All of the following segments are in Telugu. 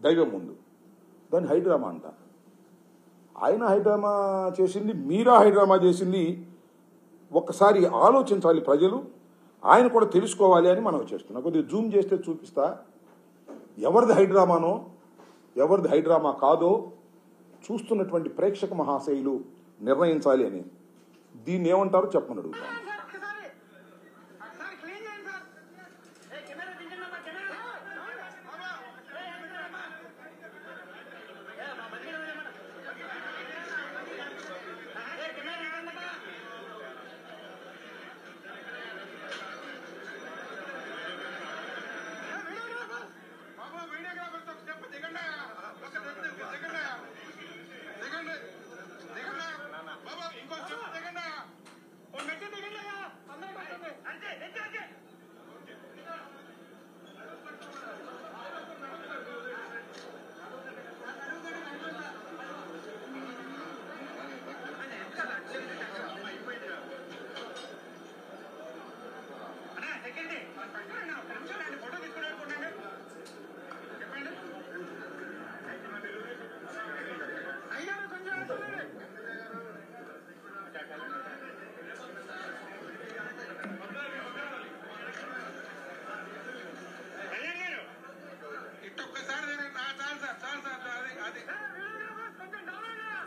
దైవం ముందు. దాన్ని హైడ్రామా అంట. ఆయన హైడ్రామా చేసింది, మీరా హైడ్రామా చేసింది. ఒక్కసారి ఆలోచించాలి ప్రజలు, ఆయన కూడా తెలుసుకోవాలి అని మనం చేస్తున్నాం. కొద్దిగా జూమ్ చేస్తే చూపిస్తా ఎవరిది హైడ్రామానో ఎవరిది హైడ్రామా కాదో చూస్తున్నటువంటి ప్రేక్షక మహాశయులు నిర్ణయించాలి అని. దీన్ని ఏమంటారో చెప్పమని అడుగుతాను.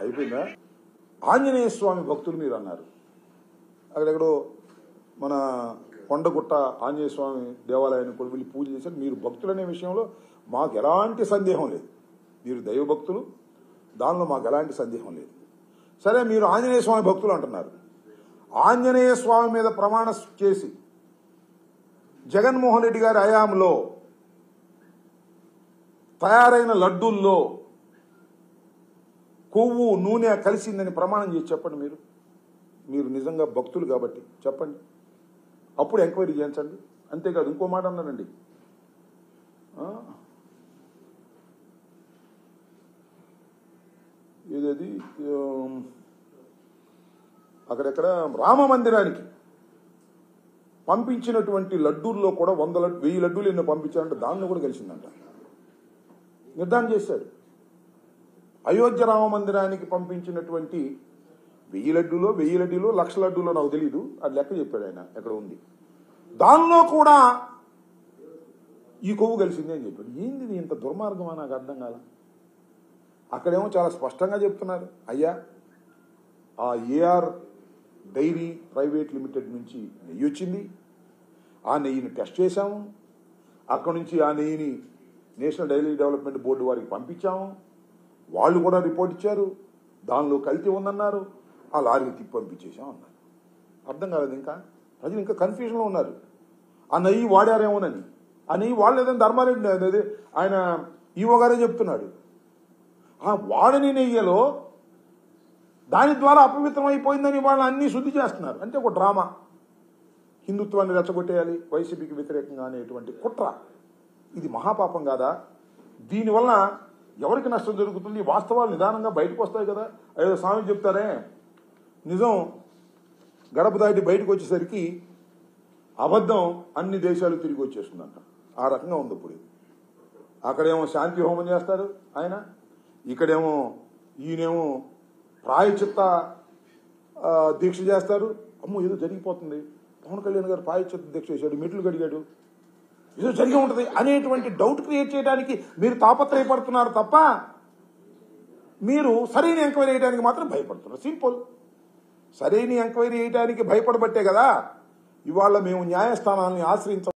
అయిపోయిందా? ఆంజనేయ స్వామి భక్తులు మీరు అన్నారు. అక్కడెక్కడో మన కొండగుట్ట ఆంజనేయ స్వామి దేవాలయాన్ని కూడా వెళ్ళి పూజ చేశారు. మీరు భక్తులు అనే విషయంలో మాకు ఎలాంటి సందేహం లేదు. మీరు దైవ భక్తులు, దానిలో మాకు ఎలాంటి సందేహం లేదు. సరే, మీరు ఆంజనేయ స్వామి భక్తులు అంటున్నారు. ఆంజనేయ స్వామి మీద ప్రమాణం చేసి జగన్మోహన్ రెడ్డి గారి హయాంలో తయారైన లడ్డూల్లో కొవ్వు నూనె కలిసిందని ప్రమాణం చేసి చెప్పండి. మీరు నిజంగా భక్తులు కాబట్టి చెప్పండి, అప్పుడు ఎంక్వైరీ చేయించండి. అంతేకాదు ఇంకో మాట అన్నారండి, ఇదేది అక్కడెక్కడ రామ మందిరానికి పంపించినటువంటి లడ్డూల్లో కూడా 1000 లడ్డూలు ఎన్నో పంపించారంటే దానిలో కూడా కలిసిందంట. నిర్ధారణ చేశాడు. అయోధ్య రామ మందిరానికి పంపించినటువంటి 1000 లడ్డూలో 1,00,000 లడ్డూలో నాకు తెలీదు, అది లెక్క చెప్పాడు ఆయన, ఎక్కడ ఉంది. దానిలో కూడా ఈ కొవ్వు కలిసింది అని చెప్పాడు. ఏంది ఇంత దుర్మార్గమా? నాకు అర్థం కాల. అక్కడేమో చాలా స్పష్టంగా చెప్తున్నారు, అయ్యా ఆ ఏఆర్ డైరీ ప్రైవేట్ లిమిటెడ్ నుంచి నెయ్యి వచ్చింది, ఆ నెయ్యిని టెస్ట్ చేశాము, అక్కడ నుంచి ఆ నెయ్యిని నేషనల్ డైరీ డెవలప్మెంట్ బోర్డు వారికి పంపించాము, వాళ్ళు కూడా రిపోర్ట్ ఇచ్చారు, దానిలో కల్తీ ఉందన్నారు, ఆ లారీని తిప్పి పంపించేసాం అన్నారు. అర్థం కాలేదు. ఇంకా ప్రజలు ఇంకా కన్ఫ్యూజన్లో ఉన్నారు. ఆ నెయ్యి వాడారేమోనని. ఆ నెయ్యి వాడలేదని ధర్మారెడ్డి అదే ఆయన ఈవో గారే చెప్తున్నాడు. ఆ వాడని నెయ్యలో దాని ద్వారా అపవిత్రమైపోయిందని వాళ్ళు అన్నీ శుద్ధి చేస్తున్నారు. అంటే ఒక డ్రామా, హిందుత్వాన్ని రెచ్చగొట్టేయాలి, వైసీపీకి వ్యతిరేకంగా అనేటువంటి కుట్ర. ఇది మహాపాపం కాదా? దీనివల్ల ఎవరికి నష్టం జరుగుతుంది? వాస్తవాలు నిదానంగా బయటకు వస్తాయి కదా. ఏదో స్వామి చెప్తారే, నిజం గడప దాటి బయటకు వచ్చేసరికి అబద్ధం అన్ని దేశాలు తిరిగి వచ్చేస్తుందంట. ఆ రకంగా ఉంది ఇప్పుడు. అక్కడేమో శాంతి హోమం చేస్తారు ఆయన, ఇక్కడేమో ఈయనేమో ప్రాయచిత్త దీక్ష చేస్తారు. అమ్మో ఏదో జరిగిపోతుంది, పవన్ కళ్యాణ్ గారు ప్రాయచిత్త దీక్ష చేశాడు, మెట్లు కడిగాడు, ఏదో జరిగి ఉంటుంది అనేటువంటి డౌట్ క్రియేట్ చేయడానికి మీరు తాపత్రయపడుతున్నారు తప్ప మీరు సరైన ఎంక్వైరీ చేయడానికి మాత్రం భయపడుతున్నారు. సింపుల్. సరైన ఎంక్వైరీ చేయడానికి భయపడబట్టే కదా ఇవాళ మేము న్యాయస్థానాన్ని ఆశ్రయించాం.